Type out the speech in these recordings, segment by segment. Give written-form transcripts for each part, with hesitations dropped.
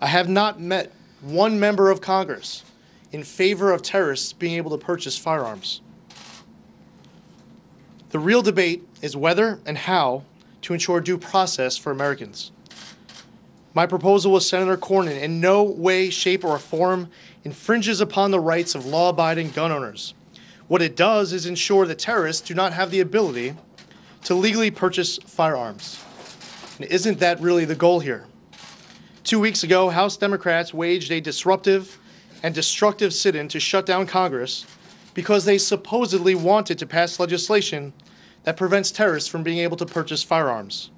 I have not met one member of Congress in favor of terrorists being able to purchase firearms. The real debate is whether and how to ensure due process for Americans. My proposal with Senator Cornyn in no way, shape, or form infringes upon the rights of law-abiding gun owners. What it does is ensure that terrorists do not have the ability to legally purchase firearms. And isn't that really the goal here? 2 weeks ago, House Democrats waged a disruptive and destructive sit-in to shut down Congress because they supposedly wanted to pass legislation that prevents terrorists from being able to purchase firearms.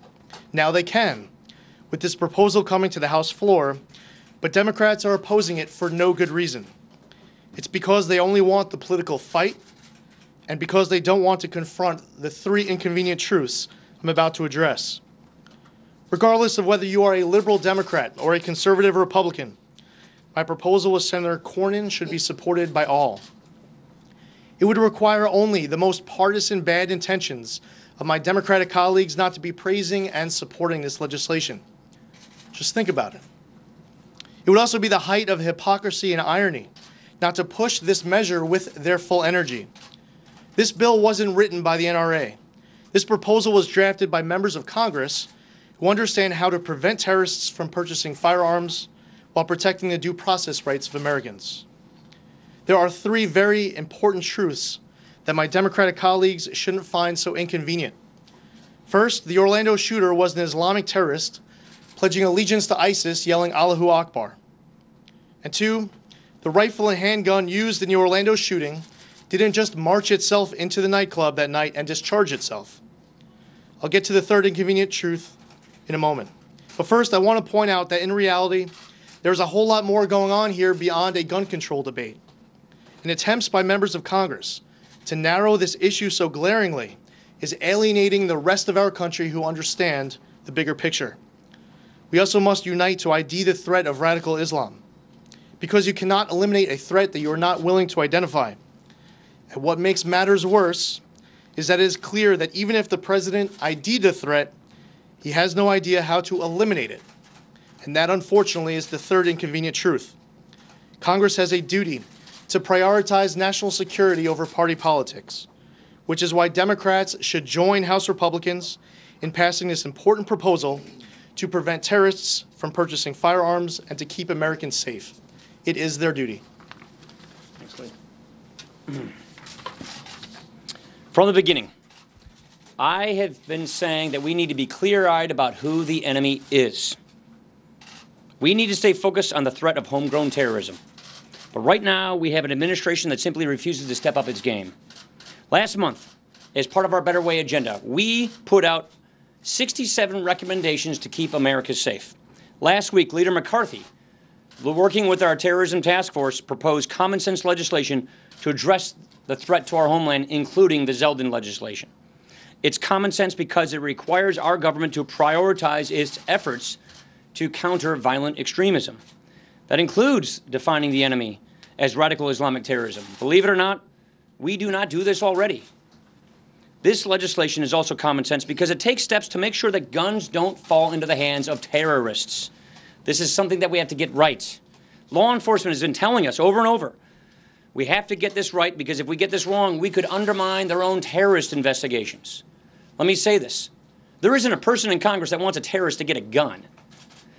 Now they can, with this proposal coming to the House floor, but Democrats are opposing it for no good reason. It's because they only want the political fight and because they don't want to confront the three inconvenient truths I'm about to address. Regardless of whether you are a liberal Democrat or a conservative Republican, my proposal with Senator Cornyn should be supported by all. It would require only the most partisan bad intentions of my Democratic colleagues not to be praising and supporting this legislation. Just think about it. It would also be the height of hypocrisy and irony not to push this measure with their full energy. This bill wasn't written by the NRA. This proposal was drafted by members of Congress who understand how to prevent terrorists from purchasing firearms while protecting the due process rights of Americans. There are three very important truths that my Democratic colleagues shouldn't find so inconvenient. First, the Orlando shooter was an Islamic terrorist pledging allegiance to ISIS, yelling Allahu Akbar. And two, the rifle and handgun used in the Orlando shooting didn't just march itself into the nightclub that night and discharge itself. I'll get to the third inconvenient truth in a moment. But first, I want to point out that in reality, there's a whole lot more going on here beyond a gun control debate. And attempts by members of Congress to narrow this issue so glaringly is alienating the rest of our country who understand the bigger picture. We also must unite to ID the threat of radical Islam, because you cannot eliminate a threat that you are not willing to identify. And what makes matters worse is that it is clear that even if the president ID'd the threat, he has no idea how to eliminate it. And that, unfortunately, is the third inconvenient truth. Congress has a duty to prioritize national security over party politics, which is why Democrats should join House Republicans in passing this important proposal to prevent terrorists from purchasing firearms and to keep Americans safe. It is their duty. Thanks, Lee. From the beginning, I have been saying that we need to be clear-eyed about who the enemy is. We need to stay focused on the threat of homegrown terrorism. But right now, we have an administration that simply refuses to step up its game. Last month, as part of our Better Way agenda, we put out 67 recommendations to keep America safe. Last week, Leader McCarthy, working with our terrorism task force, proposed common sense legislation to address the threat to our homeland, including the Zeldin legislation. It's common sense because it requires our government to prioritize its efforts to counter violent extremism. That includes defining the enemy as radical Islamic terrorism. Believe it or not, we do not do this already. This legislation is also common sense because it takes steps to make sure that guns don't fall into the hands of terrorists. This is something that we have to get right. Law enforcement has been telling us over and over, we have to get this right because if we get this wrong, we could undermine their own terrorist investigations. Let me say this. There isn't a person in Congress that wants a terrorist to get a gun.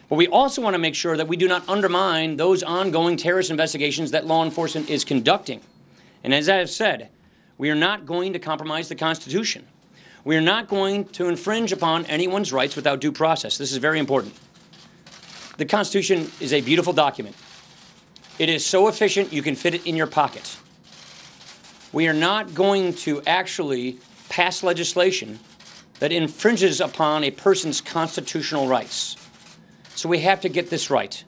But we also want to make sure that we do not undermine those ongoing terrorist investigations that law enforcement is conducting. And as I have said, we are not going to compromise the Constitution. We are not going to infringe upon anyone's rights without due process. This is very important. The Constitution is a beautiful document. It is so efficient you can fit it in your pocket. We are not going to actually pass legislation that infringes upon a person's constitutional rights. So we have to get this right.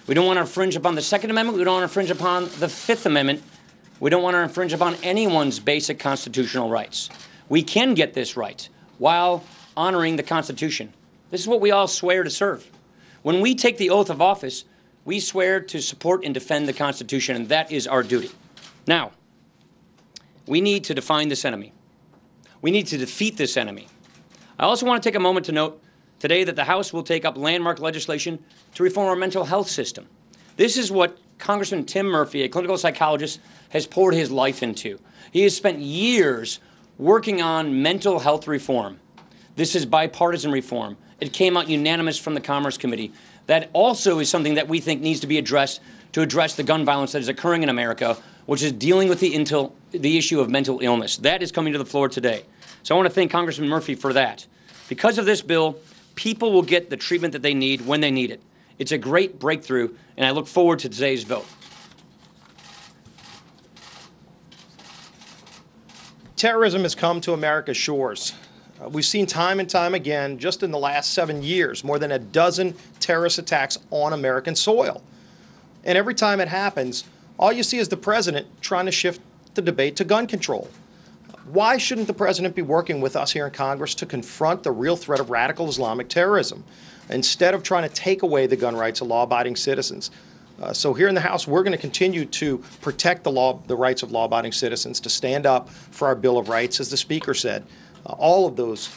We don't want to infringe upon the Second Amendment. We don't want to infringe upon the Fifth Amendment. We don't want to infringe upon anyone's basic constitutional rights. We can get this right while honoring the Constitution. This is what we all swear to serve. When we take the oath of office, we swear to support and defend the Constitution, and that is our duty. Now, we need to define this enemy. We need to defeat this enemy. I also want to take a moment to note today that the House will take up landmark legislation to reform our mental health system. This is what Congressman Tim Murphy, a clinical psychologist, has poured his life into. He has spent years working on mental health reform. This is bipartisan reform. It came out unanimous from the Commerce Committee. That also is something that we think needs to be addressed to address the gun violence that is occurring in America, which is dealing with the issue of mental illness. That is coming to the floor today. So I want to thank Congressman Murphy for that. Because of this bill, people will get the treatment that they need when they need it. It's a great breakthrough, and I look forward to today's vote. Terrorism has come to America's shores. We've seen time and time again, just in the last 7 years, more than a dozen terrorist attacks on American soil. And every time it happens, all you see is the president trying to shift the debate to gun control. Why shouldn't the president be working with us here in Congress to confront the real threat of radical Islamic terrorism, instead of trying to take away the gun rights of law-abiding citizens? So here in the House, we're going to continue to protect the rights of law-abiding citizens, to stand up for our Bill of Rights. As the Speaker said, all of those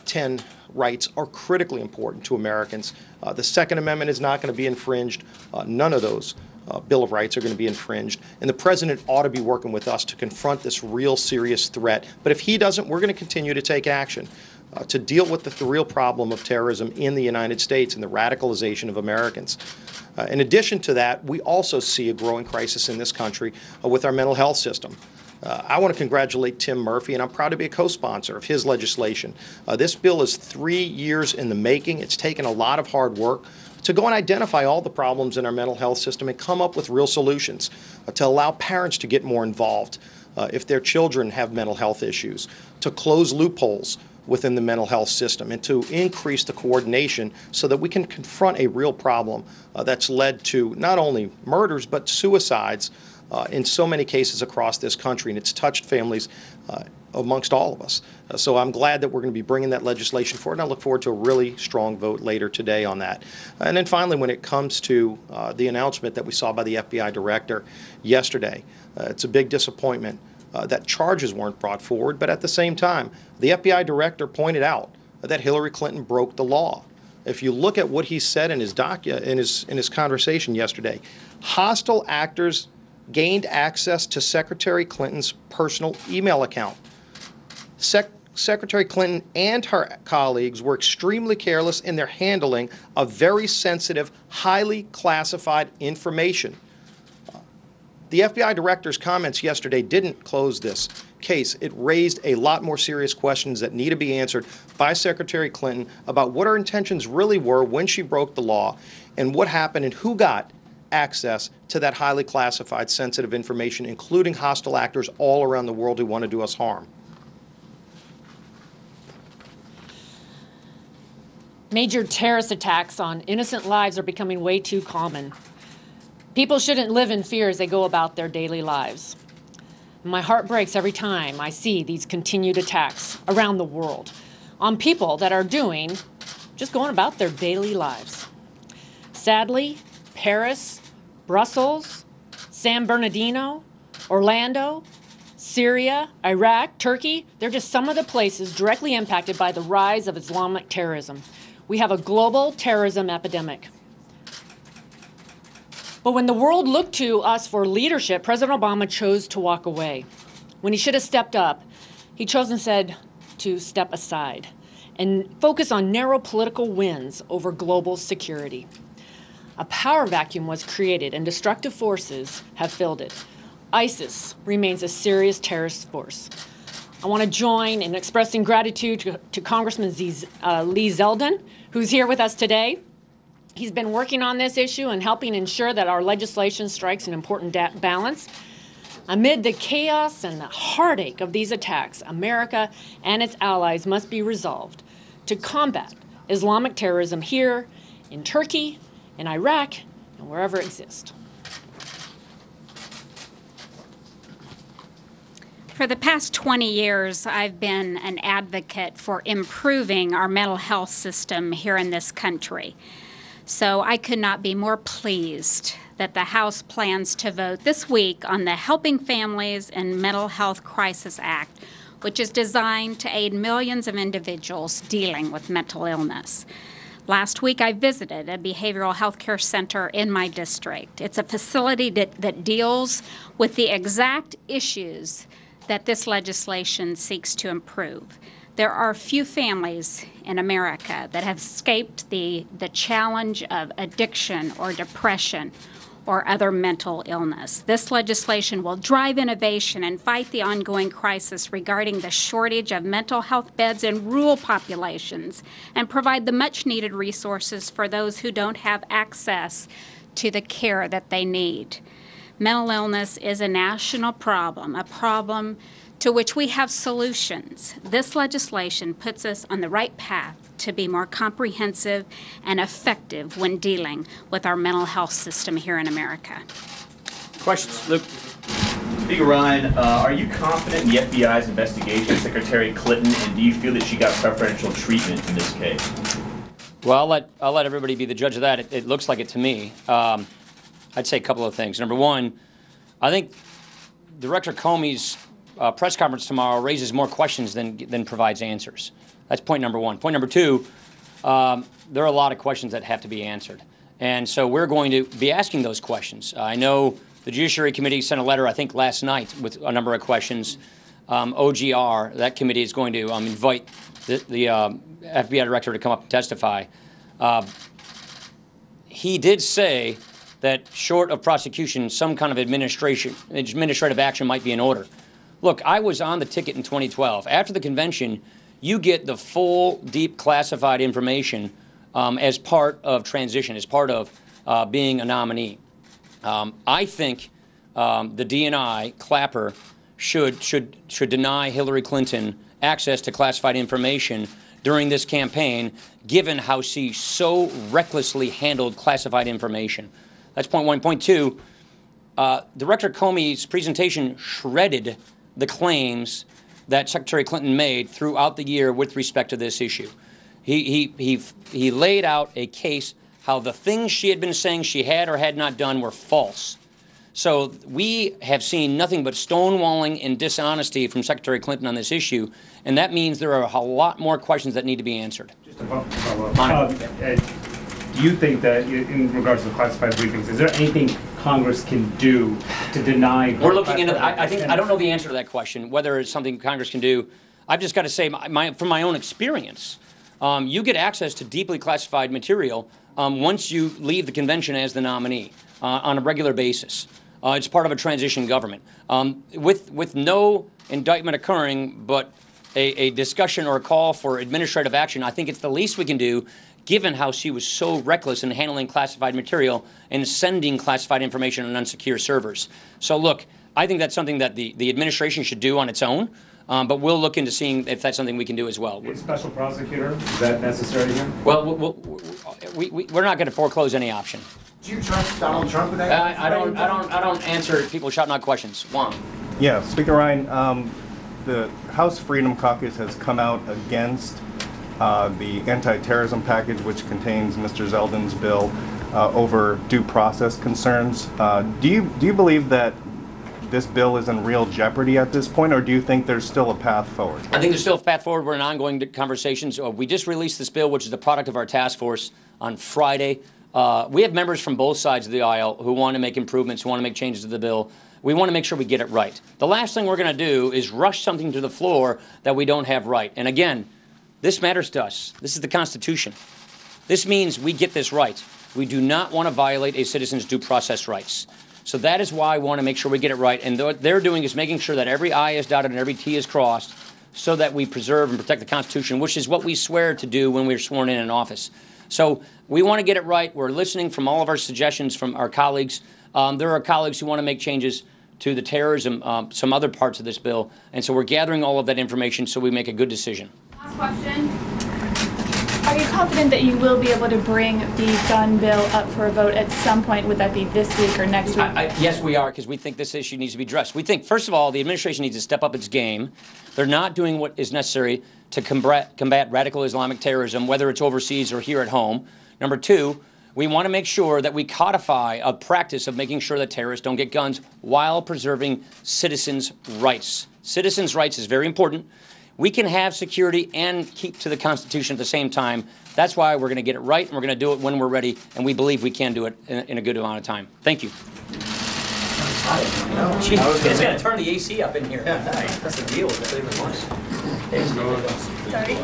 10 rights are critically important to Americans. The Second Amendment is not going to be infringed. None of those Bill of Rights are going to be infringed. And the president ought to be working with us to confront this real serious threat. But if he doesn't, we're going to continue to take action to deal with the real problem of terrorism in the United States and the radicalization of Americans. In addition to that, we also see a growing crisis in this country with our mental health system. I want to congratulate Tim Murphy, and I'm proud to be a co-sponsor of his legislation. This bill is 3 years in the making. It's taken a lot of hard work to go and identify all the problems in our mental health system and come up with real solutions to allow parents to get more involved if their children have mental health issues, to close loopholes within the mental health system, and to increase the coordination so that we can confront a real problem that's led to not only murders but suicides in so many cases across this country, and it's touched families amongst all of us. So I'm glad that we're going to be bringing that legislation forward, and I look forward to a really strong vote later today on that. And then finally, when it comes to the announcement that we saw by the FBI director yesterday, it's a big disappointment that charges weren't brought forward, but at the same time, the FBI director pointed out that Hillary Clinton broke the law. If you look at what he said in his conversation yesterday, hostile actors gained access to Secretary Clinton's personal email account. Secretary Clinton and her colleagues were extremely careless in their handling of very sensitive, highly classified information. The FBI director's comments yesterday didn't close this case. It raised a lot more serious questions that need to be answered by Secretary Clinton about what her intentions really were when she broke the law, and what happened and who got access to that highly classified, sensitive information, including hostile actors all around the world who want to do us harm. Major terrorist attacks on innocent lives are becoming way too common. People shouldn't live in fear as they go about their daily lives. My heart breaks every time I see these continued attacks around the world on people that are just going about their daily lives. Sadly, Paris, Brussels, San Bernardino, Orlando, Syria, Iraq, Turkey, they're just some of the places directly impacted by the rise of Islamic terrorism. We have a global terrorism epidemic. But when the world looked to us for leadership, President Obama chose to walk away. When he should have stepped up, he chose instead to step aside and focus on narrow political wins over global security. A power vacuum was created and destructive forces have filled it. ISIS remains a serious terrorist force. I want to join in expressing gratitude to Congressman Lee Zeldin, who's here with us today. He's been working on this issue and helping ensure that our legislation strikes an important balance. Amid the chaos and the heartache of these attacks, America and its allies must be resolved to combat Islamic terrorism here, in Turkey, in Iraq, and wherever it exists. For the past 20 years, I've been an advocate for improving our mental health system here in this country. So I could not be more pleased that the House plans to vote this week on the Helping Families in Mental Health Crisis Act, which is designed to aid millions of individuals dealing with mental illness. Last week, I visited a behavioral health care center in my district. It's a facility that deals with the exact issues that this legislation seeks to improve. There are few families in America that have escaped the challenge of addiction or depression or other mental illness. This legislation will drive innovation and fight the ongoing crisis regarding the shortage of mental health beds in rural populations and provide the much-needed resources for those who don't have access to the care that they need. Mental illness is a national problem, a problem to which we have solutions. This legislation puts us on the right path to be more comprehensive and effective when dealing with our mental health system here in America. Questions? Luke? Speaker Ryan, are you confident in the FBI's investigation of Secretary Clinton, and do you feel that she got preferential treatment in this case? Well, I'll let everybody be the judge of that. It looks like it to me. I'd say a couple of things. Number one, I think Director Comey's press conference tomorrow raises more questions than provides answers. That's point number one. Point number two, there are a lot of questions that have to be answered. And so we're going to be asking those questions. I know the Judiciary Committee sent a letter, I think, last night with a number of questions. OGR, that committee is going to invite the FBI director to come up and testify. He did say that short of prosecution, some kind of administrative action might be in order. Look, I was on the ticket in 2012. After the convention, you get the full, deep, classified information as part of transition, as part of being a nominee. I think the DNI, Clapper, should deny Hillary Clinton access to classified information during this campaign, given how she so recklessly handled classified information. That's point one. Point two, Director Comey's presentation shredded the claims that Secretary Clinton made throughout the year with respect to this issue. He laid out a case how the things she had been saying she had or had not done were false. So we have seen nothing but stonewalling and dishonesty from Secretary Clinton on this issue, and that means there are a lot more questions that need to be answered. Just a follow-up. Do you think that, in regards to the classified briefings, is there anything Congress can do to deny? We're looking into. I don't know the answer to that question. Whether it's something Congress can do, I've just got to say, from my own experience, you get access to deeply classified material once you leave the convention as the nominee on a regular basis. It's part of a transition government with no indictment occurring, but a discussion or a call for administrative action. I think it's the least we can do, given how she was so reckless in handling classified material and sending classified information on unsecure servers. So look, I think that's something that the administration should do on its own, but we'll look into seeing if that's something we can do as well. Special prosecutor, is that necessary here? Well, we're not going to foreclose any option. Do you trust Donald Trump with that? I don't answer people shouting out questions. Juan. Yeah, Speaker Ryan, the House Freedom Caucus has come out against the anti-terrorism package, which contains Mr. Zeldin's bill, over due process concerns. Do you believe that this bill is in real jeopardy at this point, or do you think there's still a path forward? I think there's still a path forward. We're in ongoing conversations. We just released this bill, which is the product of our task force, on Friday. We have members from both sides of the aisle who want to make improvements, who want to make changes to the bill. We want to make sure we get it right. The last thing we're going to do is rush something to the floor that we don't have right. And again, this matters to us. This is the Constitution. This means we get this right. We do not want to violate a citizen's due process rights. So that is why I want to make sure we get it right. And what they're doing is making sure that every I is dotted and every T is crossed so that we preserve and protect the Constitution, which is what we swear to do when we're sworn in office. So we want to get it right. We're listening from all of our suggestions from our colleagues. There are colleagues who want to make changes to the terrorism, some other parts of this bill. And so we're gathering all of that information so we make a good decision. Last question. Are you confident that you will be able to bring the gun bill up for a vote at some point? Would that be this week or next week? Yes, we are, because we think this issue needs to be addressed. We think, first of all, the administration needs to step up its game. They're not doing what is necessary to combat radical Islamic terrorism, whether it's overseas or here at home. Number two, We want to make sure that we codify a practice of making sure that terrorists don't get guns while preserving citizens' rights. Citizens' rights is very important. We can have security and keep to the Constitution at the same time. That's why we're going to get it right, and we're going to do it when we're ready, and we believe we can do it in a good amount of time. Thank you. Gee, it's got to turn the AC up in here. That's the deal with it. Sorry.